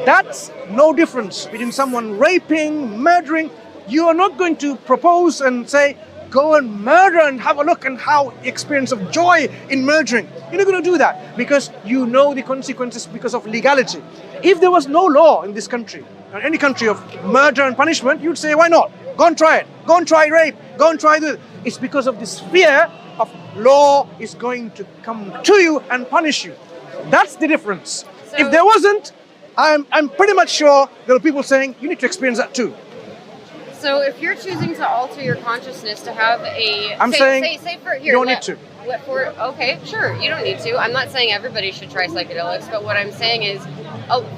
That's no difference between someone raping, murdering. You are not going to propose and say, go and murder and have a look and how the experience of joy in murdering. You're not going to do that because you know the consequences because of legality. If there was no law in this country, or any country of murder and punishment, you'd say, why not? Go and try it. Go and try rape. Go and try this. It's because of this fear of law is going to come to you and punish you. That's the difference. So- If there wasn't, I'm pretty much sure there are people saying, you need to experience that too. So if you're choosing to alter your consciousness to have a, I'm saying say for here, you don't need to. Okay, sure, you don't need to. I'm not saying everybody should try psychedelics, but what I'm saying is,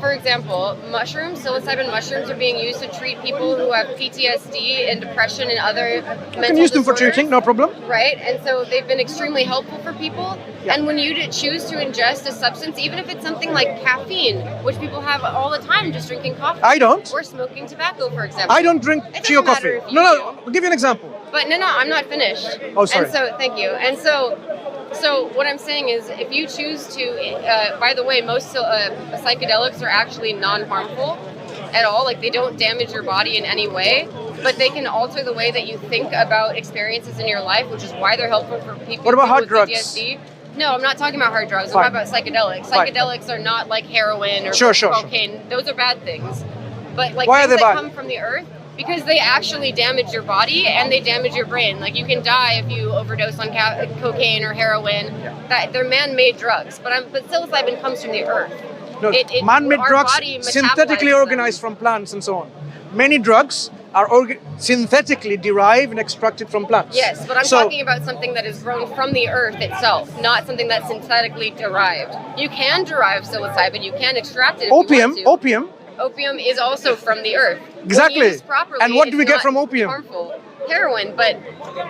for example, psilocybin mushrooms are being used to treat people who have PTSD and depression and other mental You can use them for disorders. treating, no problem. Right, and so they've been extremely helpful for people. Yeah. And when you choose to ingest a substance, even if it's something like caffeine, which people have all the time just drinking coffee. I don't. Or smoking tobacco, for example. I don't drink It Chio doesn't matter coffee. if you No, do. I'll give you an example. But no, I'm not finished. Oh, sorry. And so, thank you. And so what I'm saying is, if you choose to, by the way, most psychedelics are actually non-harmful at all. Like, they don't damage your body in any way, but they can alter the way that you think about experiences in your life, which is why they're helpful for people What about hard with drugs? PTSD. No, I'm not talking about hard drugs. Fine. I'm talking about psychedelics. Fine. Psychedelics are not like heroin or Sure. cocaine. Those are bad things. But like Why are things they that bad? come from the earth, Because they actually damage your body and they damage your brain. Like you can die if you overdose on cocaine or heroin. That they're man-made drugs, but psilocybin comes from the earth. No, man-made drugs synthetically organized from plants and so on. Many drugs are synthetically derived and extracted from plants. Yes, but I'm talking about something that is grown from the earth itself, not something that's synthetically derived. You can derive psilocybin, you can extract it if opium, you want to. opium. Opium is also from the earth. Exactly. Properly, and what do we get from opium? Harmful. Heroin, but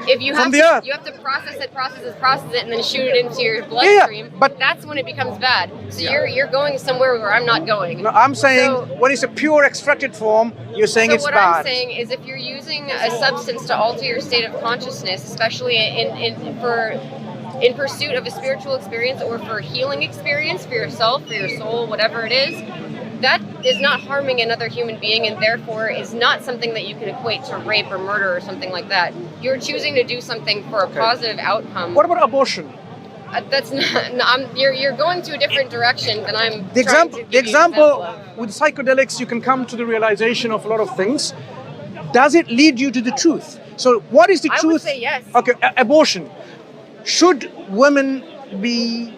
if you have you have to process it, and then shoot it into your bloodstream. But that's when it becomes bad. So you're going somewhere where I'm not going. No, I'm saying when it's a pure extracted form, you're saying it's bad. So what I'm saying is, if you're using a substance to alter your state of consciousness, especially in pursuit of a spiritual experience or for a healing experience for yourself, for your soul, whatever it is, that is not harming another human being, and therefore is not something that you can equate to rape or murder or something like that. You're choosing to do something for a positive outcome. What about abortion? That's not. You're going to a different direction than I'm. The example with psychedelics, you can come to the realization of a lot of things. Does it lead you to the truth? So, what is the truth? I would say yes. Okay, abortion. Should women be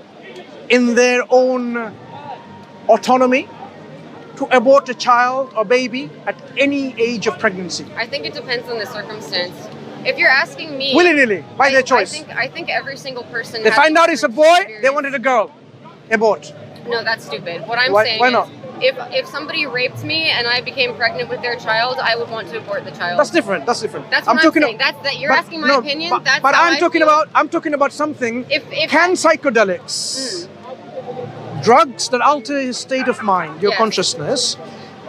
in their own autonomy to abort a child or baby at any age of pregnancy? I think it depends on the circumstance. If you're asking me, willy-nilly, by their choice. I think every single person. They find out it's a boy, they wanted a girl. Abort. No, that's stupid. What I'm saying why not? is, if somebody raped me and I became pregnant with their child, I would want to abort the child. That's different. That's different. That's what I'm saying. You're asking my opinion. But I'm talking about something. Can psychedelics, drugs that alter his state of mind, your consciousness,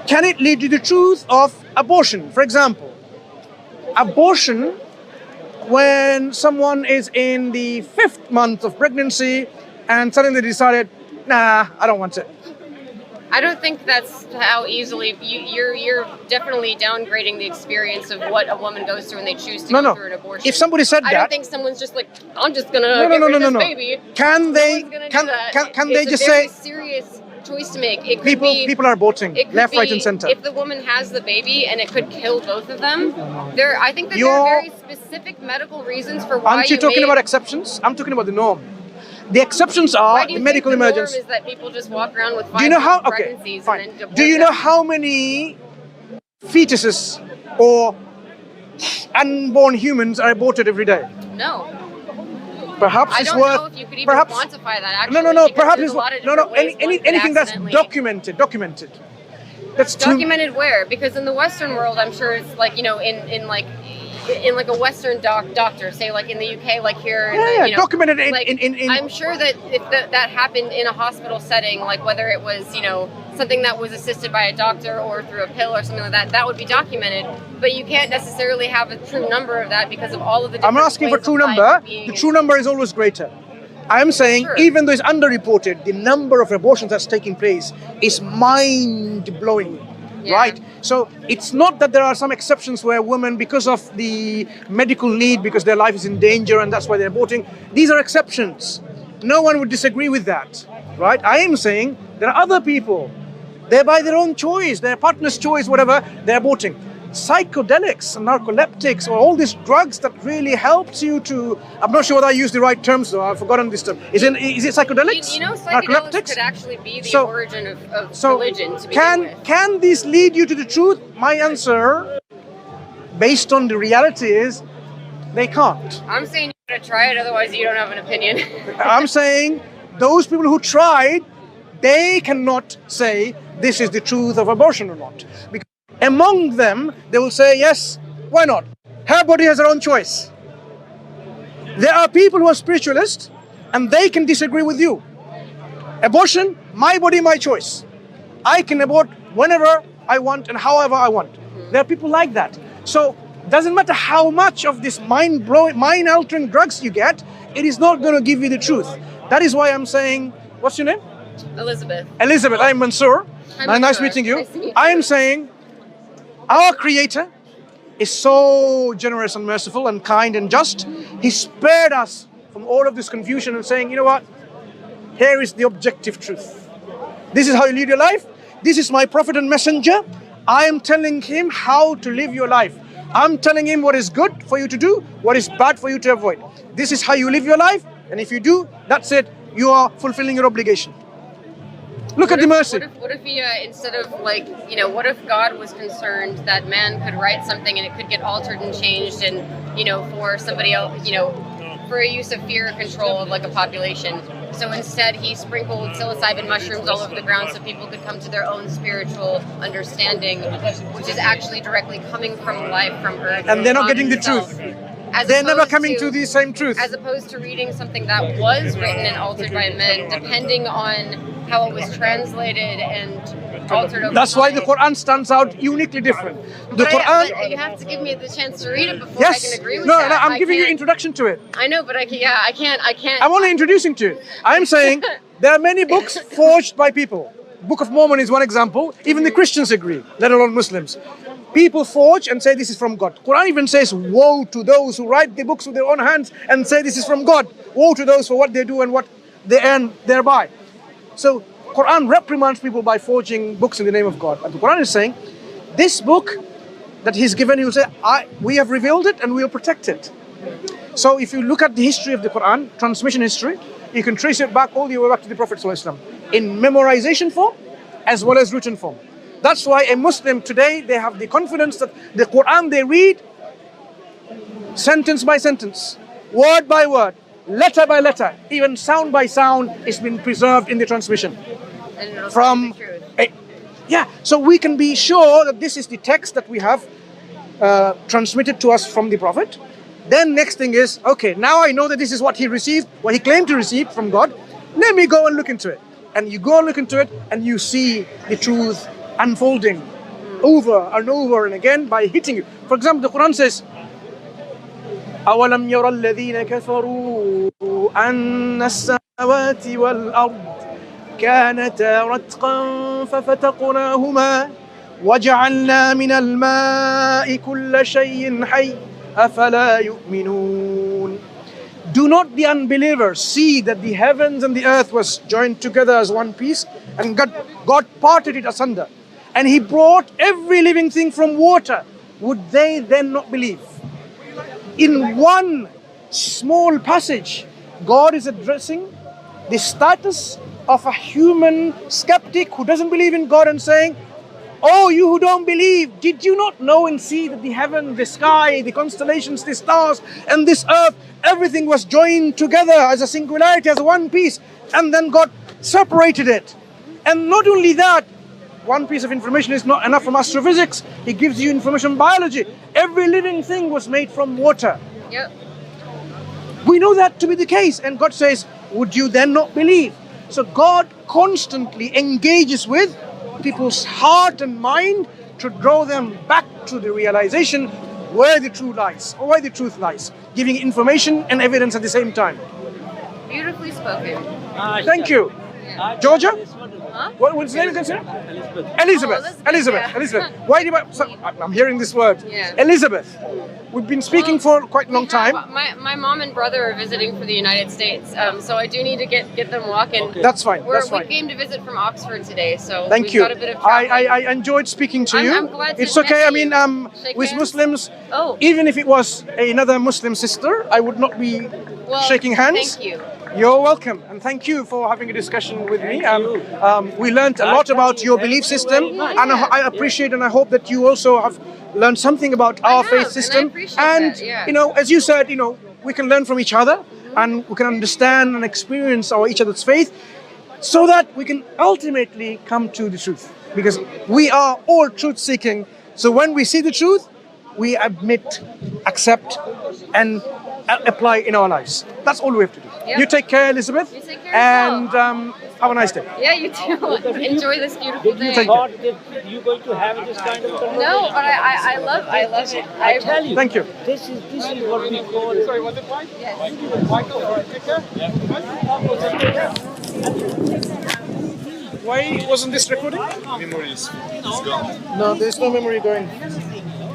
can it lead to the truth of abortion? For example, abortion when someone is in the 5th month of pregnancy and suddenly decided, nah, I don't want it. I don't think that's how easily you're definitely downgrading the experience of what a woman goes through when they choose to go through an abortion. If somebody said that, I don't think someone's just like, I'm just gonna get rid of this baby. Can they just say? It's a very serious choice to make. It could people are aborting left, right, and center. If the woman has the baby and it could kill both of them, I think that there are very specific medical reasons for why. Aren't you talking about exceptions? I'm talking about the norm. The exceptions are the medical emergency. The norm is that people just walk around with 5 pregnancies. Fine. And then do you know how many fetuses or unborn humans are aborted every day? No. Perhaps it's worth. I don't know if you could even quantify that. Actually, no. Perhaps it's anything that's documented. That's documented where? Because in the Western world, I'm sure it's like, in like a Western doctor, say like in the UK, like here. Documented in. I'm sure that if that happened in a hospital setting, like whether it was, something that was assisted by a doctor or through a pill or something like that, that would be documented. But you can't necessarily have a true number of that because of all of the different I'm not asking for true number. The true number is always greater. I'm saying even though it's underreported, the number of abortions that's taking place is mind-blowing. Yeah. Right? So it's not that there are some exceptions where women, because of the medical need, because their life is in danger and that's why they're aborting. These are exceptions. No one would disagree with that. Right? I am saying there are other people. They're by their own choice, their partner's choice, whatever, they're aborting. Psychedelics and narcoleptics or all these drugs that really helps you to, I'm not sure whether I use the right terms though, I've forgotten this term. Is it psychedelics? Psychedelics could actually be the origin of religion to begin with. Can this lead you to the truth? My answer, based on the reality, is they can't. I'm saying you gotta try it, otherwise you don't have an opinion. I'm saying those people who tried, they cannot say this is the truth of abortion or not. Because among them, they will say, yes, why not? Her body has her own choice. There are people who are spiritualists and they can disagree with you. Abortion, my body, my choice. I can abort whenever I want and however I want. There are people like that. So it doesn't matter how much of this mind-blowing, mind-altering drugs you get, it is not going to give you the truth. That is why I'm saying, what's your name? Elizabeth, I'm Mansoor. Nice meeting you. Nice to meet you. I am saying our Creator is so generous and merciful and kind and just. He spared us from all of this confusion and saying, you know what? Here is the objective truth. This is how you lead your life. This is my prophet and messenger. I am telling him how to live your life. I'm telling him what is good for you to do, what is bad for you to avoid. This is how you live your life, and if you do, that's it. You are fulfilling your obligation. Look at the mercy. What if he, instead of like, what if God was concerned that man could write something and it could get altered and changed and, for somebody else, for a use of fear control of like a population. So instead he sprinkled psilocybin mushrooms all over the ground so people could come to their own spiritual understanding, which is actually directly coming from life, from earth. And they're not getting the truth. They're never coming to the same truth. As opposed to reading something that was written and altered by men, depending on how it was translated and altered over That's why the Quran stands out uniquely different. But you have to give me the chance to read it before I can agree with that. No, I'm giving you introduction to it. I know, but I can't. I'm only introducing to it. I'm saying there are many books forged by people. Book of Mormon is one example. Even the Christians agree, let alone Muslims. People forge and say this is from God. Quran even says, woe to those who write the books with their own hands and say this is from God. Woe to those for what they do and what they earn thereby. So Quran reprimands people by forging books in the name of God. And the Quran is saying, this book that He's given, He will say, we have revealed it and we will protect it. So if you look at the history of the Quran, transmission history, you can trace it back all the way back to the Prophet ﷺ, in memorization form as well as written form. That's why a Muslim today, they have the confidence that the Quran they read, sentence by sentence, word by word, letter by letter, even sound by sound, is been preserved in the transmission. And From so we can be sure that this is the text that we have transmitted to us from the Prophet. Then next thing is, okay, now I know that this is what he received, what he claimed to receive from God. Let me go and look into it. And you go and look into it and you see the truth unfolding over and over and again by hitting you. For example, the Quran says, أَوَلَمْ يَرَ الَّذِينَ كَفَرُوا أَنَّ السَّمَاوَاتِ وَالْأَرْضِ كَانَتَا رَتْقًا فَفَتَقْنَاهُمَا وَجَعَلْنَا مِنَ الْمَاءِ كُلَّ شَيْءٍ حَيٍّ أَفَلَا يُؤْمِنُونَ. Do not the unbelievers see that the heavens and the earth was joined together as one piece, and God parted it asunder, and He brought every living thing from water? Would they then not believe? In one small passage, God is addressing the status of a human skeptic who doesn't believe in God and saying, oh, you who don't believe, did you not know and see that the heaven, the sky, the constellations, the stars, and this earth, everything was joined together as a singularity, as one piece, and then God separated it. And not only that, one piece of information is not enough from astrophysics. He gives you information on biology. Every living thing was made from water. Yep. We know that to be the case, and God says, would you then not believe? So God constantly engages with people's heart and mind to draw them back to the realization where the truth lies, or where the truth lies, giving information and evidence at the same time. Beautifully spoken. Thank you. Yeah. Georgia? Huh? What's the name considered? Elizabeth. Elizabeth. Yeah. Why do I'm hearing this word. Yeah. Elizabeth. We've been speaking for quite a long time. My mom and brother are visiting for the United States, so I do need to get them walking. Okay. That's fine. We came to visit from Oxford today, so thank you. Got a bit of traveling. I enjoyed speaking to you. I'm glad to it's okay. I mean, Shake with hands? Muslims, Oh. even if it was another Muslim sister, I would not be shaking hands. Thank you. You're welcome, and thank you for having a discussion with me. We learned a lot about your belief system, and I appreciate and I hope that you also have learned something about our faith system. And you know, as you said, you know, we can learn from each other, and we can understand and experience each other's faith, so that we can ultimately come to the truth. Because we are all truth-seeking. So when we see the truth, we admit, accept, and apply in our lives. That's all we have to do. Yep. You take care, Elizabeth. You take care and as well. Have a nice day. Yeah, you too. Enjoy this beautiful day. Take care. You going to have this kind of conversation? No, but I love it. I tell you. Thank you. This is what we call. Sorry, was it Mike? Yes. Michael, all right, take care. Why wasn't this recording? Memory is gone. No, there's no memory going.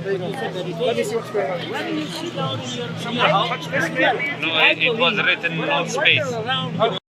There you go. Let me see what's going on. When you sit down in your house, No, it was written on space.